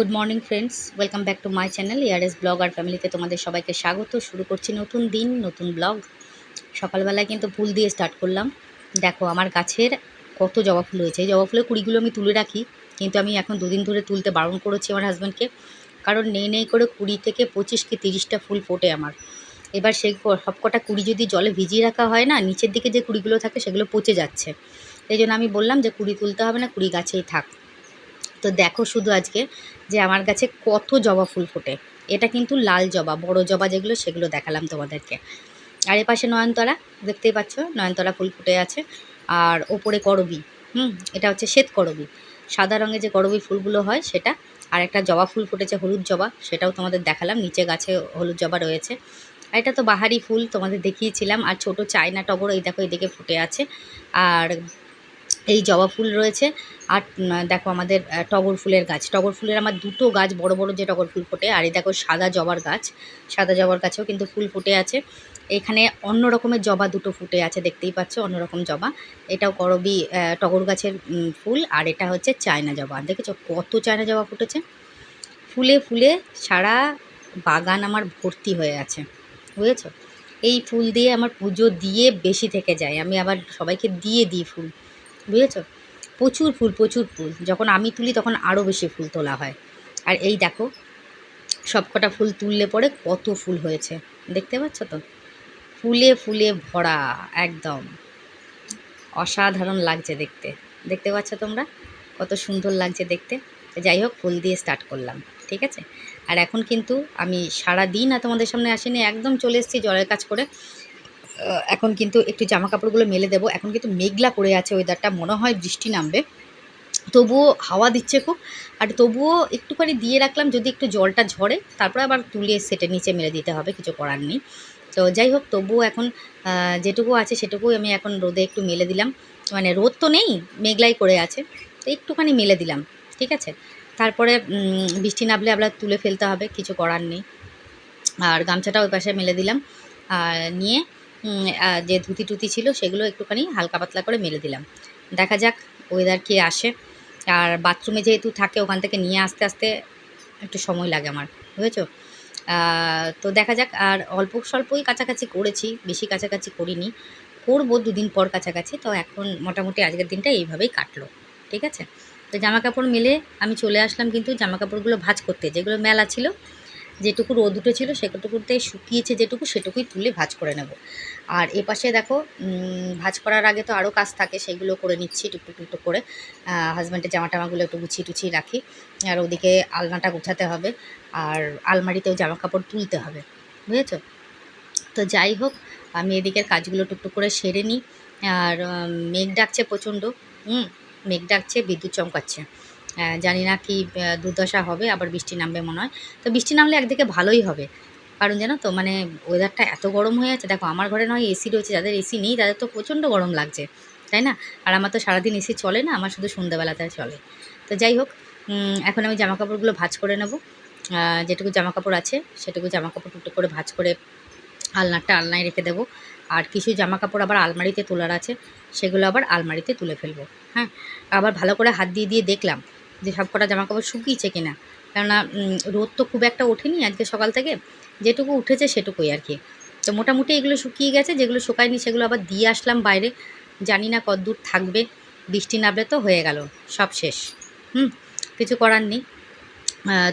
Good morning friends, welcome back to my channel ইয়ারএস blog আর ফ্যামিলিতে তোমাদের সবাইকে স্বাগত। শুরু করছি নতুন দিন, নতুন ব্লগ। সকালবেলায় কিন্তু ফুল দিয়ে স্টার্ট করলাম। দেখো আমার গাছের কত জবা ফুল হয়েছে। এই জবা ফুলের কুড়িগুলো আমি তুলে রাখি, কিন্তু আমি এখন দুদিন ধরে তুলতে বারণ করেছি আমার হাজব্যান্ডকে, কারণ নেই নেই করে 20 থেকে 25 কি 30টা ফুল ফোটে আমার। এবার সেই সবকটা কুড়ি যদি জলে ভিজিয়ে রাখা হয় না, নিচের দিকে যে কুড়িগুলো থাকে সেগুলো পচে যাচ্ছে। এই জন্য আমি বললাম যে কুড়ি তুলতে হবে না, কুড়ি গাছেই থাক। তো দেখো শুধু আজকে যে আমার গাছে কত জবা ফুল ফোটে। এটা কিন্তু লাল জবা, বড় জবা যেগুলো সেগুলো দেখালাম তোমাদেরকে। আর এপাশে নয়নতারা দেখতেই পাচ্ছ, নয়নতারা ফুল ফুটে আছে। আর ওপরে করবী, এটা হচ্ছে শ্বেত করবী, সাদা রঙের যে করবী ফুলগুলো হয় সেটা। আর একটা জবা ফুল ফুটেছে, হলুদ জবা, সেটাও তোমাদের দেখালাম। নিচে গাছে হলুদ জবা রয়েছে। আর এটা তো বাহারি ফুল তোমাদের দেখিয়েছিলাম। আর ছোট চায়না টগর এই দেখো এদিকে ফুটে আছে। আর এই জবা ফুল রয়েছে। আর দেখো আমাদের টগর ফুলের গাছ, টগর ফুলের আমার দুটো গাছ, বড় বড় যে টগর ফুল ফোটে। আর এই দেখো সাদা জবার গাছ, সাদা জবার গাছেও কিন্তু ফুল ফুটে আছে। এখানে অন্য রকমের জবা দুটো ফুটে আছে, দেখতেই পাচ্ছ অন্য রকম জবা। এটাও করবী টগর গাছের ফুল। আর এটা হচ্ছে চায়না জবা। দেখেছো কত চায়না জবা ফুটেছে, ফুলে ফুলে সারা বাগান আমার ভর্তি হয়ে আছে, বুঝেছো। এই ফুল দিয়ে আমার পুজো দিয়ে বেশি থেকে যায়, আমি আবার সবাইকে দিয়ে দিই ফুল, বুঝেছো। প্রচুর ফুল, প্রচুর ফুল। যখন আমি তুলি তখন আরও বেশি ফুল তোলা হয়। আর এই দেখো সবকটা ফুল তুললে পরে কত ফুল হয়েছে, দেখতে পাচ্ছ তো, ফুলে ফুলে ভরা একদম। অসাধারণ লাগছে দেখতে, দেখতে পাচ্ছ তোমরা কত সুন্দর লাগছে দেখতে। যাই হোক, ফুল দিয়ে স্টার্ট করলাম, ঠিক আছে। আর এখন কিন্তু আমি সারা দিন আর তোমাদের সামনে আসিনি, একদম চলে এসেছি জলের কাজ করে। এখন কিন্তু একটু জামা কাপড়গুলো মেলে দেবো। এখন কিন্তু মেঘলা করে আছে ওয়েদারটা, মনে হয় বৃষ্টি নামবে। তবুও হাওয়া দিচ্ছে খুব। আর তবুও একটুখানি দিয়ে রাখলাম, যদি একটু জলটা ঝরে তারপরে আবার তুলে সেটে নিচে মেলে দিতে হবে, কিছু করার নেই। তো যাই হোক, তবুও এখন যেটুকু আছে সেটুকুই আমি এখন রোদে একটু মেলে দিলাম। মানে রোদ তো নেই, মেঘলাই করে আছে, তো একটুখানি মেলে দিলাম, ঠিক আছে। তারপরে বৃষ্টি নামলে আবার তুলে ফেলতে হবে, কিছু করার নেই। আর গামছাটা ওই পাশে মেলে দিলাম। আর নিয়ে যে ধুতি টুতি ছিল সেগুলো একটুখানি হালকা পাতলা করে মেলে দিলাম। দেখা যাক ওয়েদার কি আসে। আর বাথরুমে যেহেতু থাকে, ওখান থেকে নিয়ে আসতে আসতে একটু সময় লাগে আমার, বুঝেছো। তো দেখা যাক। আর অল্প স্বল্পই কাছাকাছি করেছি, বেশি কাছাকাছি করিনি, করবো দুদিন পর কাছাকাছি। তো এখন মোটামুটি আজকের দিনটা এইভাবেই কাটলো, ঠিক আছে। তো জামা কাপড় মেলে আমি চলে আসলাম কিন্তু জামা কাপড়গুলো ভাঁজ করতে, যেগুলো মেলা ছিল, যেটুকু রোদ উঠেছিল সেটুকুতে শুকিয়েছে, যেটুকু সেটুকুই তুলে ভাঁজ করে নেব। আর এপাশে দেখো ভাঁজ করার আগে তো আরও কাজ থাকে, সেগুলো করে নিচ্ছি টুকটুক টুকটুক করে। হাজব্যান্ডের জামা টামাগুলো একটু গুছিয়ে টুছিয়ে রাখি। আর ওদিকে আলনাটা গোছাতে হবে, আর আলমারিতেও জামা কাপড় তুলতে হবে, বুঝেছো। তো যাই হোক, আমি এদিকের কাজগুলো টুকটুক করে সেরে নিই। আর মেঘ ডাকছে প্রচণ্ড, মেঘ ডাকছে, বিদ্যুৎ চমকাচ্ছে। জানি না কি দুর্দশা হবে, আবার বৃষ্টি নামবে মনে হয়। তো বৃষ্টি নামলে একদিকে ভালোই হবে, কারণ জানো তো মানে ওয়েদারটা এত গরম হয়ে আছে। দেখো আমার ঘরে নয় এসি রয়েছে, যাদের এসি নেই তাদের তো প্রচণ্ড গরম লাগছে, তাই না। আর আমার তো সারাদিন এসি চলে না, আমার শুধু সন্ধ্যাবেলাতে চলে। তো যাই হোক, এখন আমি জামা কাপড়গুলো ভাঁজ করে নেব। যেটুকু জামা কাপড় আছে সেটুকু জামা কাপড় টুকটুক করে ভাঁজ করে আলনাটা আলনায় রেখে দেবো। আর কিছু জামা কাপড় আবার আলমারিতে তোলার আছে, সেগুলো আবার আলমারিতে তুলে ফেলবো। হ্যাঁ, আবার ভালো করে হাত দিয়ে দিয়ে দেখলাম যে সব কটা জামা কাপড় শুকিয়েছে কিনা। কেননা রোদ তো খুব একটা ওঠেনি আজকে সকাল থেকে, যেটুকু উঠেছে সেটুকুই আর কি। তো মোটামুটি এগুলো শুকিয়ে গেছে, যেগুলো শুকায়নি সেগুলো আবার দিয়ে আসলাম বাইরে। জানি না কতদূর থাকবে, বৃষ্টি নামলে তো হয়ে গেল, সব শেষ। কিছু করার নেই।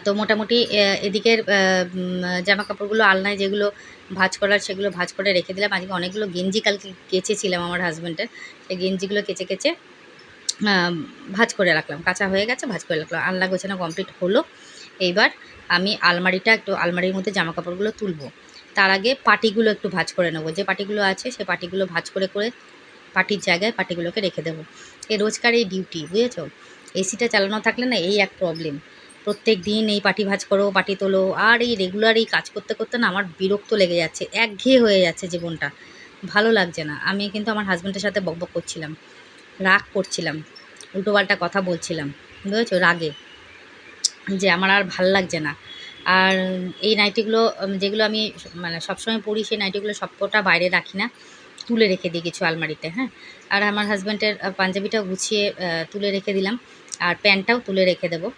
তো মোটামুটি এদিকের জামা কাপড়গুলো আলনায় যেগুলো ভাঁজ করার সেগুলো ভাঁজ করে রেখে দিলাম। আজকে অনেকগুলো গেঞ্জি কালকে কেচেছিলাম আমার হাজব্যান্ডের, সেই গেঞ্জিগুলো কেচে কেচে ভাঁজ করে রাখলাম। কাঁচা হয়ে গেছে, ভাঁজ করে রাখলাম। আলনা গোছানো কমপ্লিট হলো। এইবার আমি আলমারির মধ্যে জামা কাপড়গুলো তুলবো। তার আগে পাটিগুলো একটু ভাঁজ করে নেবো, যে পাটিগুলো আছে সে পাটিগুলো ভাঁজ করে করে পাটির জায়গায় পাটিগুলোকে রেখে দেবো। এই রোজকার এই ডিউটি, বুঝেছো। এসিটা চালানো থাকলে না এই এক প্রবলেম, প্রত্যেক দিন এই পাটি ভাঁজ করো, পাটি তোলো। আর এই রেগুলার এই কাজ করতে করতে না আমার বিরক্ত লেগে যাচ্ছে, একঘেয়ে হয়ে যাচ্ছে জীবনটা, ভালো লাগছে না। আমি কিন্তু আমার হাজব্যান্ডের সাথে বকবক করছিলাম, রাগ করছিলাম, উল্টোপাল্টা কথা বলছিলাম, বুঝেছো, রাগে, যে আমার আর ভাল লাগছে না। আর এই নাইটিগুলো যেগুলো আমি মানে সবসময় পরি, সেই নাইটিগুলো সবকটা বাইরে রাখি না, তুলে রেখে দিই কিছু আলমারিতে। হ্যাঁ, আর আমার হাজব্যান্ডের পাঞ্জাবিটাও গুছিয়ে তুলে রেখে দিলাম, আর প্যান্টটাও তুলে রেখে দেবো।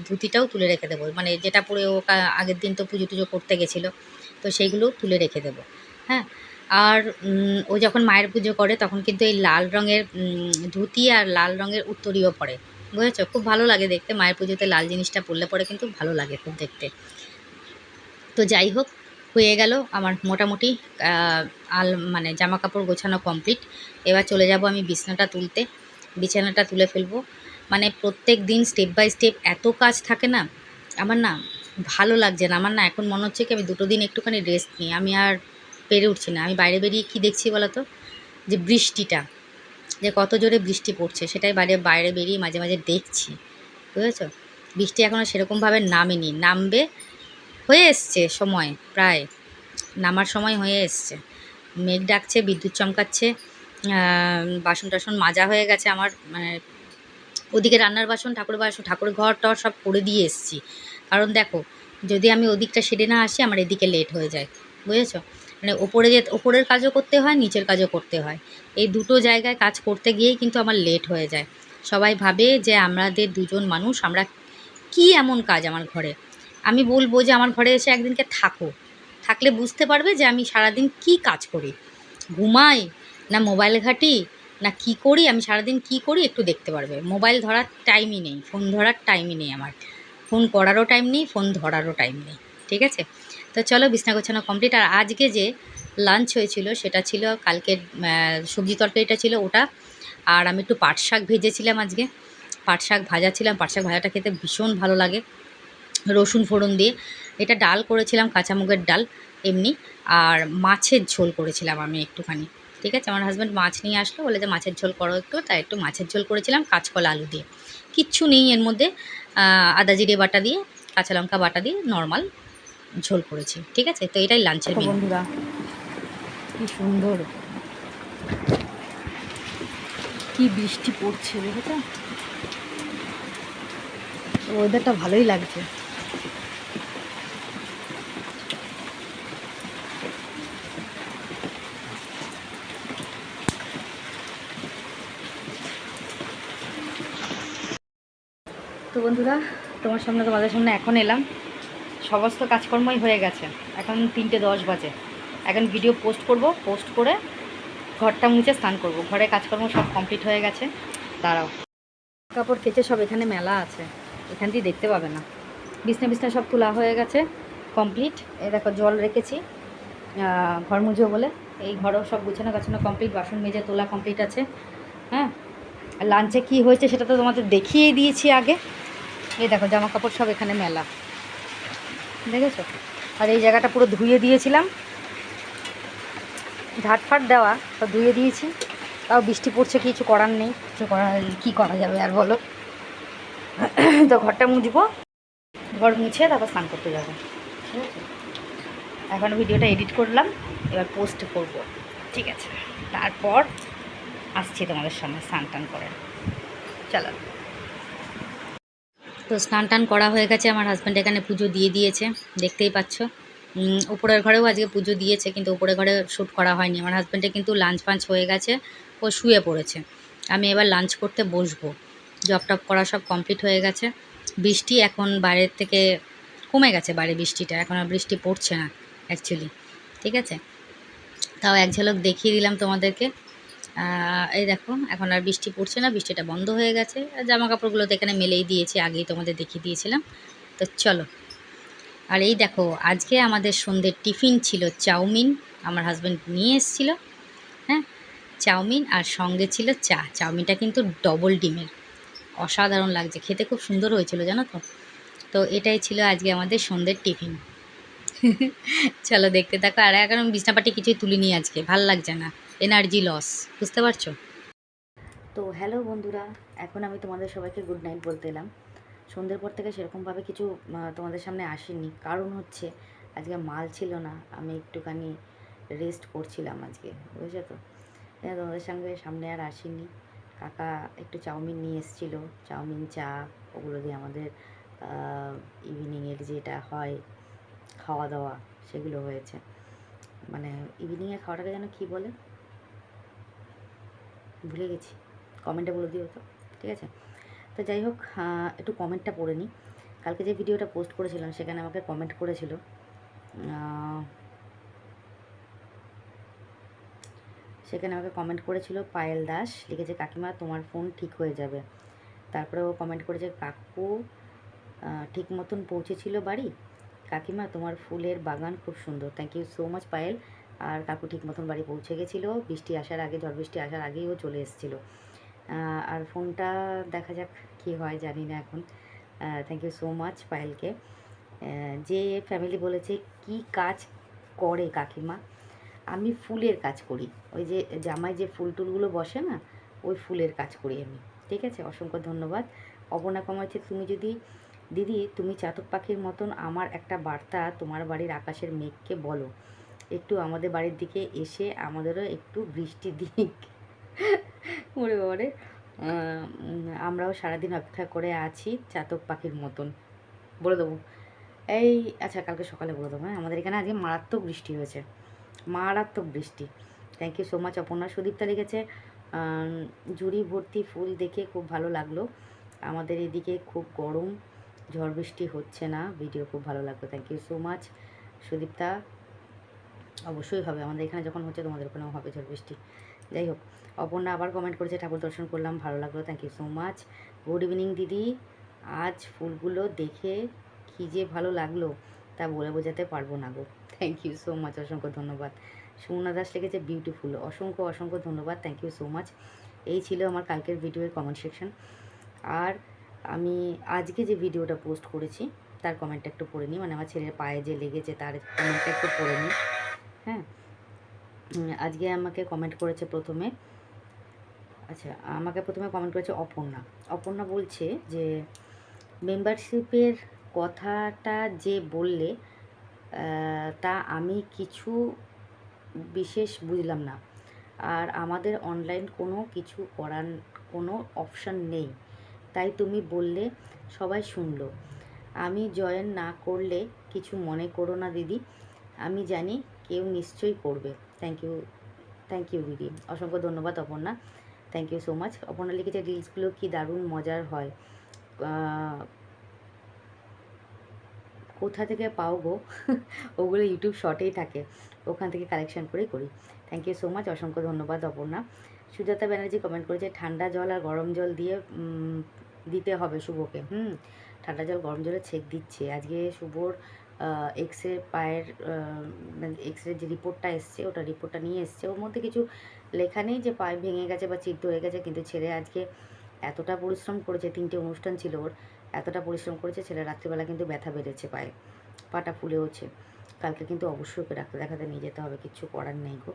ধুতিটাও তুলে রেখে দেবো, মানে যেটা পরে ও আগের দিন তো পুজো টুজো করতে গেছিলো, তো সেইগুলোও তুলে রেখে দেবো। হ্যাঁ, আর ও যখন মায়ের পুজো করে তখন কিন্তু এই লাল রঙের ধুতি আর লাল রঙের উত্তরীয় পরে, বুঝেছো? খুব ভালো লাগে দেখতে, মায়ের পুজোতে লাল জিনিসটা পরলে পরে কিন্তু ভালো লাগে খুব দেখতে। তো যাই হোক, হয়ে গেল আমার মোটামুটি মানে জামা কাপড় গোছানো কমপ্লিট। এবার চলে যাব আমি বিছানাটা তুলতে, বিছানাটা তুলে ফেলবো। মানে প্রত্যেক দিন স্টেপ বাই স্টেপ এত কাজ থাকে না, আমার না ভালো লাগছে না। আমার না এখন মনে হচ্ছে কি আমি 2 দিন একটুখানি রেস্ট নিই, আমি আর পেরে উঠছি না। আমি বাইরে বেরিয়ে কী দেখছি বলো তো, যে বৃষ্টিটা, যে কত জোরে বৃষ্টি পড়ছে সেটাই বাইরে বাইরে বেরিয়ে মাঝে মাঝে দেখছি, বুঝেছো? বৃষ্টি এখনও সেরকমভাবে নামেনি, নামবে, হয়ে এসছে সময়, প্রায় নামার সময় হয়ে এসছে। মেঘ ডাকছে, বিদ্যুৎ চমকাচ্ছে। বাসন টাসন মাজা হয়ে গেছে আমার, মানে ওদিকে রান্নার বাসন, ঠাকুরের ঘর টর সব করে দিয়ে এসছি। কারণ দেখো, যদি আমি ওদিকটা সেরে না আসি আমার এদিকে লেট হয়ে যায়, বুঝেছো? মানে ওপরের কাজও করতে হয়, নিচের কাজও করতে হয়। এই দুটো জায়গায় কাজ করতে গিয়েই কিন্তু আমার লেট হয়ে যায়। সবাই ভাবে যে আমাদের দুজন মানুষ, আমরা কি এমন কাজ আমার ঘরে। আমি বলবো যে আমার ঘরে এসে একদিনকে থাকো, থাকলে বুঝতে পারবে যে আমি সারাদিন কি কাজ করি। ঘুমাই না মোবাইল ঘাঁটি না কি করি, আমি সারাদিন কি করি একটু দেখতে পারবে। মোবাইল ধরার টাইমই নেই, ফোন ধরার টাইমই নেই আমার, ফোন করারও টাইম নেই, ফোন ধরারও টাইম নেই। ঠিক আছে, তো চলো বিছনা গোছানো কমপ্লিট। আর আজকে যে লাঞ্চ হয়েছিল সেটা ছিল কালকের সবজি তরকারিটা ছিল ওটা, আর আমি একটু পাট শাক ভেজেছিলাম আজকে। পাট শাক ভাজা ছিলাম, পাট শাক ভাজাটা খেতে ভীষণ ভালো লাগে রসুন ফোড়ন দিয়ে। এটা ডাল করেছিলাম, কাঁচা মুগের ডাল এমনি। আর মাছের ঝোল করেছিলাম আমি একটুখানি। ঠিক আছে, আমার হাজব্যান্ড মাছ নিয়ে আসলো, বলে যে মাছের ঝোল করো একটু, তাই একটু মাছের ঝোল করেছিলাম কাঁচকলা আলু দিয়ে। কিচ্ছু নেই এর মধ্যে, আদা জিরে বাটা দিয়ে, কাঁচা লঙ্কা বাটা দিয়ে নর্মাল ঝোল করেছি। ঠিক আছে, তো এটাই লাঞ্চের মেনু। বন্ধুরা কি সুন্দর, কি বৃষ্টি পড়ছে দেখেছো, ওয়েদারটা ভালোই লাগছে। তো বন্ধুরা, তোমাদের সামনে এখন এলাম, সমস্ত কাজকর্মই হয়ে গেছে। এখন 3:10 বাজে। এখন ভিডিও পোস্ট করব, পোস্ট করে ঘরটা মুছে স্নান করব। ঘরে কাজকর্ম সব কমপ্লিট হয়ে গেছে। দাঁড়াও, কাপড় কেচে সব এখানে মেলা আছে, এখান দিয়ে দেখতে পাবে না। বিছনা সব তোলা হয়ে গেছে কমপ্লিট। এই দেখো জল রেখেছি ঘর মুজো বলে, এই ঘরও সব গুছানো গাছানো কমপ্লিট, বাসন মেজে তোলা কমপ্লিট আছে। হ্যাঁ, আর লাঞ্চে কী হয়েছে সেটা তো তোমাদের দেখিয়ে দিয়েছি আগে। এই দেখো জামা কাপড় সব এখানে মেলা, দেখেছো? আর এই জায়গাটা পুরো ধুয়ে দিয়েছিলাম, ঝাটফাট দেওয়া, তো ধুয়ে দিয়েছি। তাও বৃষ্টি পড়ছে, কিছু করার নেই, কী করা যাবে আর বলো। তো ঘরটা মুছবো, ঘর মুছে তারপর স্নান করতে যাবো। ঠিক আছে, এখন ভিডিওটা এডিট করলাম, এবার পোস্ট করব। ঠিক আছে, তারপর আসছি তোমাদের সামনে স্নান টান করে। চলো, তো স্নান টান করা হয়ে গেছে, আমার হাজব্যান্ড এখানে পুজো দিয়ে দিয়েছে, দেখতেই পাচ্ছ। উপরের ঘরেও আজকে পুজো দিয়েছে, কিন্তু উপরের ঘরে শ্যুট করা হয়নি। আমার হাজব্যান্ডে কিন্তু লাঞ্চ ফাঞ্চ হয়ে গেছে, ও শুয়ে পড়েছে। আমি এবার লাঞ্চ করতে বসবো, জব টপ করা সব কমপ্লিট হয়ে গেছে। বৃষ্টি এখন বাইরের থেকে কমে গেছে, বাইরে বৃষ্টিটা এখন আর বৃষ্টি পড়ছে না অ্যাকচুয়ালি। ঠিক আছে, তাও এক ঝলক দেখিয়ে দিলাম তোমাদেরকে। এই দেখো এখন আর বৃষ্টি পড়ছে না, বৃষ্টিটা বন্ধ হয়ে গেছে। আর জামা কাপড়গুলো তো এখানে মেলেই দিয়েছি, আগেই তোমাদের দেখিয়ে দিয়েছিলাম। তো চলো, আর এই দেখো আজকে আমাদের সন্ধ্যের টিফিন ছিল চাউমিন, আমার হাজব্যান্ড নিয়ে এসেছিল। হ্যাঁ, চাউমিন আর সঙ্গে ছিল চা। চাউমিনটা কিন্তু ডবল ডিমের, অসাধারণ লাগছে খেতে, খুব সুন্দর হয়েছিল জানো তো। তো এটাই ছিল আজকে আমাদের সন্ধ্যের টিফিন। চলো দেখতে থাকো। আর এখন আমি বিছনাপাটি কিছুই তুলিনি আজকে, ভাল লাগছে না, এনার্জি লস, বুঝতে পারছো? তো হ্যালো বন্ধুরা, এখন আমি তোমাদের সবাইকে গুড নাইট বলতে এলাম। সন্ধ্যের পর থেকে সেরকমভাবে কিছু তোমাদের সামনে আসেনি, কারণ হচ্ছে আজকে মাল ছিল না, আমি একটুখানি রেস্ট করছিলাম আজকে, বুঝেছো তো। তোমাদের সামনে আর আসিনি। কাকা একটু চাউমিন নিয়ে এসেছিলো, চাউমিন চা ওগুলো দিয়ে আমাদের ইভিনিংয়ের যেটা হয় খাওয়া দাওয়া সেগুলো হয়েছে। মানে ইভিনিংয়ে খাওয়াটাকে যেন কী বলে ভুলে গেছি, কমেন্টে বলে দিও তো। ঠিক আছে, তো যাই হোক, একটু কমেন্টটা পড়ে নিই। কালকে যে ভিডিওটা পোস্ট করেছিলাম সেখানে আমাকে কমেন্ট করেছিল, পায়েল দাস লিখেছে, কাকিমা তোমার ফোন ঠিক হয়ে যাবে। তারপরে ও কমেন্ট করেছে, কাকু ঠিক মতন পৌঁছেছিল বাড়ি, কাকিমা তোমার ফুলের বাগান খুব সুন্দর। Thank you so much Payel. আর কাকু ঠিক মতন বাড়ি পৌঁছে গেছিলো, বৃষ্টি আসার আগে, ঝড় বৃষ্টি আসার আগেই ও চলে এসেছিলো। আর ফোনটা দেখা যাক কী হয়, জানি না এখন। থ্যাংক ইউ সো মাচ পায়েলকে। যে ফ্যামিলি বলেছে কি কাজ করে কাকিমা, আমি ফুলের কাজ করি, ওই যে জামায় যে ফুল টুলগুলো বসে না, ওই ফুলের কাজ করি আমি। ঠিক আছে, অসংখ্য ধন্যবাদ। অবনা কমাচ্ছে, তুমি যদি দিদি তুমি চাতক পাখির মতন আমার একটা বার্তা তোমার বাড়ির আকাশের মেঘকে বলো একটু আমাদের বাড়ির দিকে এসে আমাদেরও একটু বৃষ্টি দিক। ওরে বাবারে, আমরাও সারাদিন অপেক্ষা করে আছি চাতক পাখির মতন। বলে দেবো এই, আচ্ছা কালকে সকালে বলে দেবো। হ্যাঁ, আমাদের এখানে আজকে মারাত্মক বৃষ্টি হয়েছে, মারাত্মক বৃষ্টি। Thank you so much Aparna. Sudipta লিখেছে, ঝুড়ি ভর্তি ফুল দেখে খুব ভালো লাগলো, আমাদের এদিকে খুব গরম, ঝড় বৃষ্টি হচ্ছে না, ভিডিও খুব ভালো লাগলো। Thank you so much Sudipta. অবশ্যই হবে, আমাদের এখানে যখন হচ্ছে তোমাদের ওখানেও হবে ঝড় বৃষ্টি। যাই হোক, অপর্ণা আবার কমেন্ট করেছে, ঠাকুর দর্শন করলাম, ভালো লাগলো। Thank you so much. Good evening দিদি, আজ ফুলগুলো দেখে কী যে ভালো লাগলো তা বলে বোঝাতে পারবো না গো। থ্যাংক ইউ সো মাচ, অসংখ্য ধন্যবাদ। সুমনা দাস লিখেছে বিউটিফুল, অসংখ্য অসংখ্য ধন্যবাদ। Thank you so much. এই ছিল আমার কালকের ভিডিওর কমেন্ট সেকশন। আর আমি আজকে যে ভিডিওটা পোস্ট করেছি তার কমেন্টটা একটু পড়ে নিই, মানে আমার ছেলের পায়ে যে লেগেছে তার কমেন্টটা একটু পড়ে নিই। হ্যাঁ, আজকে আমাকে কমেন্ট করেছে প্রথমে, আচ্ছা আমাকে প্রথমে কমেন্ট করেছে অপর্ণা। অপর্ণা বলছে যে মেম্বারশিপের কথাটা যে বললে তা আমি কিছু বিশেষ বুঝলাম না, আর আমাদের অনলাইন কোনো কিছু করার কোনো অপশান নেই, তাই তুমি বললে সবাই শুনলো। আমি জয়েন না করলে কিছু মনে করো না দিদি, আমি জানি কেউ নিশ্চয়ই করবে। থ্যাংক ইউ দিদি, অসংখ্য ধন্যবাদ Aparna. Thank you so much. Aparna লিখেছে, রিলসগুলো কি দারুণ মজার হয়, কোথা থেকে পাও গো? ওগুলো ইউটিউব শর্টেই থাকে, ওখান থেকে কালেকশন করেই করি। থ্যাংক ইউ সো মাচ, অসংখ্য ধন্যবাদ অপর্ণা। সুজাতা ব্যানার্জি কমেন্ট করেছে, ঠান্ডা জল আর গরম জল দিয়ে দিতে হবে শুভকে। ঠান্ডা জল গরম জলে ছেঁক দিচ্ছে। আজকে শুভর এক্সরে পায়ের এক্সরে যে রিপোর্টটা এসছে, ওটা রিপোর্টটা নিয়ে এসছে, ওর মধ্যে কিছু লেখা নেই যে পায়ে ভেঙে গেছে বা চির ধরে গেছে, কিন্তু ছেলে আজকে এতটা পরিশ্রম করেছে, 3টে অনুষ্ঠান ছিল ওর, এতটা পরিশ্রম করেছে ছেলে, রাত্রিবেলা কিন্তু ব্যথা বেড়েছে পায়ে, পাটা ফুলেওছে। কালকে কিন্তু অবশ্যই ওকে ডাক্তার দেখাতে নিয়ে যেতে হবে, কিচ্ছু করার নেই গো,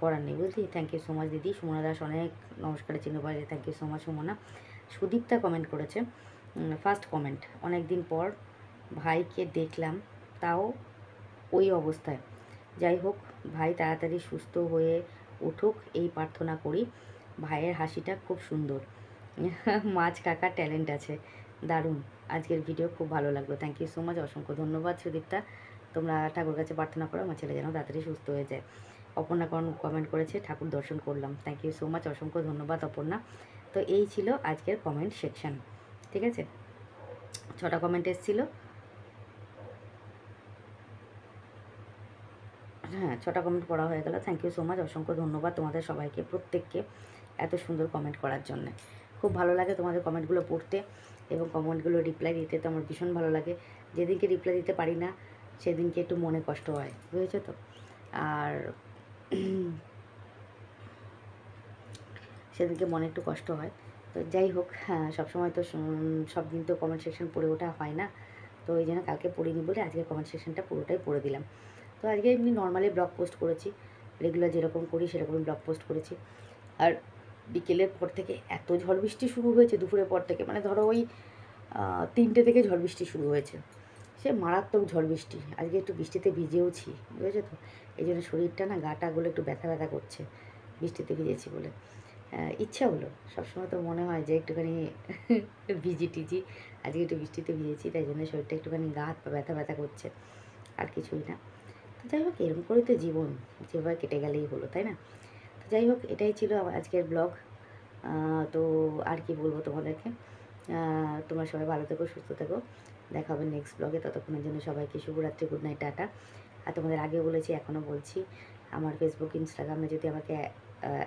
করার নেই বুঝলি। থ্যাংক ইউ সো মাচ দিদি। সুমনা দাস অনেক নমস্কারে চিহ্ন পাই, thank you so much Sumana. Sudipta comment করেছে, ফার্স্ট কমেন্ট, অনেক দিন পর ভাইকে দেখলাম, তাও ওই অবস্থায়। যাই হোক, ভাই তাড়াতাড়ি সুস্থ হয়ে উঠুক এই প্রার্থনা করি। ভাইয়ের হাসিটা খুব সুন্দর, মাছ কাকার ট্যালেন্ট আছে, দারুণ। আজকের ভিডিও খুব ভালো লাগলো। থ্যাংক ইউ সো মাচ, অসংখ্য ধন্যবাদ সুদীপ্তা। তোমরা ঠাকুর কাছে প্রার্থনা করো আমার ছেলে যেন তাড়াতাড়ি সুস্থ হয়ে যায়। অপর্ণা কমেন্ট করেছে, ঠাকুর দর্শন করলাম। থ্যাংক ইউ সো মাচ, অসংখ্য ধন্যবাদ অপর্ণা। তো এই ছিল আজকের কমেন্ট সেকশন। ঠিক আছে, 6টা কমেন্ট এসেছিলো। হ্যাঁ, 6টা কমেন্ট পড়া হয়ে গেল। থ্যাংক ইউ সো মাচ, অসংখ্য ধন্যবাদ তোমাদের সবাইকে, প্রত্যেককে এত সুন্দর কমেন্ট করার জন্যে। খুব ভালো লাগে তোমাদের কমেন্টগুলো পড়তে এবং কমেন্টগুলো রিপ্লাই দিতে, তো আমার ভীষণ ভালো লাগে। যেদিনকে রিপ্লাই দিতে পারি না সেদিনকে একটু মনে কষ্ট হয়, বুঝেছো তো। আর সেদিনকে মনে একটু কষ্ট হয়। তো যাই হোক, হ্যাঁ সবসময় তো সব দিন তো কমেন্ট সেকশন পড়ে ওঠা হয় না, তো ওই জন্য কালকে পড়িনি বলে আজকে কমেন্ট সেকশনটা পুরোটাই পড়ে দিলাম। তো আজকে এমনি নর্মালি ব্লগ পোস্ট করেছি, রেগুলার যেরকম করি সেরকমই ব্লগ পোস্ট করেছি। আর বিকেলের পর থেকে এত ঝড় বৃষ্টি শুরু হয়েছে, দুপুরের পর থেকে, মানে ধরো ওই 3টে থেকে ঝড় বৃষ্টি শুরু হয়েছে, সে মারাত্মক ঝড় বৃষ্টি। আজকে একটু বৃষ্টিতে ভিজেওছি, বুঝেছো তো, এই জন্য শরীরটা না, গাটাগুলো একটু ব্যথা ব্যথা করছে বৃষ্টিতে ভিজেছি বলে। ইচ্ছা হলো, সবসময় তো মনে হয় যে একটুখানি ভিজি টিজি, আজকে একটু বৃষ্টিতে ভিজেছি তাই জন্য শরীরটা একটুখানি গা হাত পা ব্যথা ব্যথা করছে, আর কিছুই না। তো যাই হোক, এরকম করেই তো জীবন, যেভাবে কেটে গেলেই হলো, তাই না। তো যাই হোক, এটাই ছিল আজকের ব্লগ। তো আর কি বলবো তোমাদেরকে, তোমরা সবাই ভালো থেকো, সুস্থ থেকো। দেখা হবে নেক্সট ব্লগে। ততক্ষণের জন্য সবাইকে শুভরাত্রি, গুড নাইট, টাটা। আর তোমাদের আগেও বলেছি, এখনও বলছি, আমার ফেসবুক ইনস্টাগ্রামে যদি আমাকে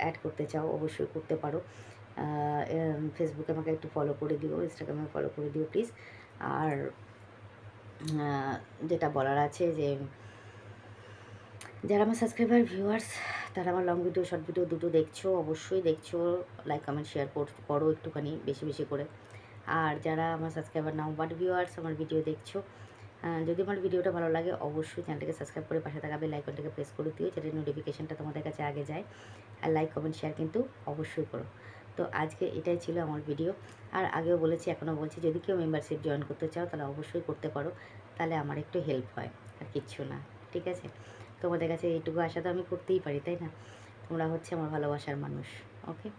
অ্যাড করতে চাও অবশ্যই করতে পারো। ফেসবুকে আমাকে একটু ফলো করে দিও, ইনস্টাগ্রামে ফলো করে দিও প্লিজ। আর যেটা বলার আছে যে যারা আমার সাবস্ক্রাইবার ভিউয়ার্স, তারা আমার লং ভিডিও শর্ট ভিডিও দুটো দেখছো, অবশ্যই দেখছো, লাইক কমেন্ট শেয়ার করো একটুখানি বেশি বেশি করে। আর যারা আমার সাবস্ক্রাইবার নাও বাট ভিউয়ার্স আমার ভিডিও দেখছো, যদি আমার ভিডিওটা ভালো লাগে অবশ্যই চ্যানেলটাকে সাবস্ক্রাইব করে পাশে থাকা বেল আইকনটাকে প্রেস করে দিও, যাতে নোটিফিকেশানটা তোমাদের কাছে আগে যায়। আর লাইক কমেন্ট শেয়ার কিন্তু অবশ্যই করো। তো আজকে এটাই ছিল আমার ভিডিও। আর আগেও বলেছি, এখনও বলছি, যদি কেউ মেম্বারশিপ জয়েন করতে চাও তাহলে অবশ্যই করতে পারো, তাহলে আমার একটু হেল্প হয়, আর কিচ্ছু না। ঠিক আছে, তোমাদের কাছে এইটুকু আশা তো আমি করতেই পারি, তাই না? তোমরা হচ্ছে আমার ভালোবাসার মানুষ। ওকে,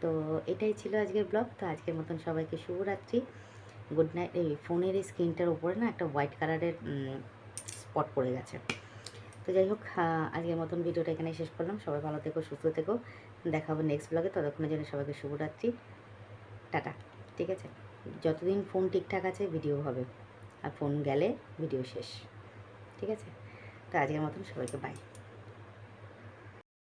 তো এটাই ছিল আজকের ব্লগ। তো আজকের মতন সবাইকে শুভরাত্রি, গুড নাইট। এই ফোনের এই স্ক্রিনটার উপরে না একটা হোয়াইট কালারের স্পট পড়ে গেছে। তো যাই হোক, আজকের মতন ভিডিওটা এখানে শেষ করলাম। সবাই ভালো থেকো, সুস্থ থেকো। দেখা হবে নেক্সট ব্লগে। ততক্ষণের জন্য সবাইকে শুভরাত্রি, টাটা। ঠিক আছে, যতদিন ফোন ঠিকঠাক আছে ভিডিও হবে, আর ফোন গেলে ভিডিও শেষ। ঠিক আছে, তো আজকের মতন সবাইকে বাই।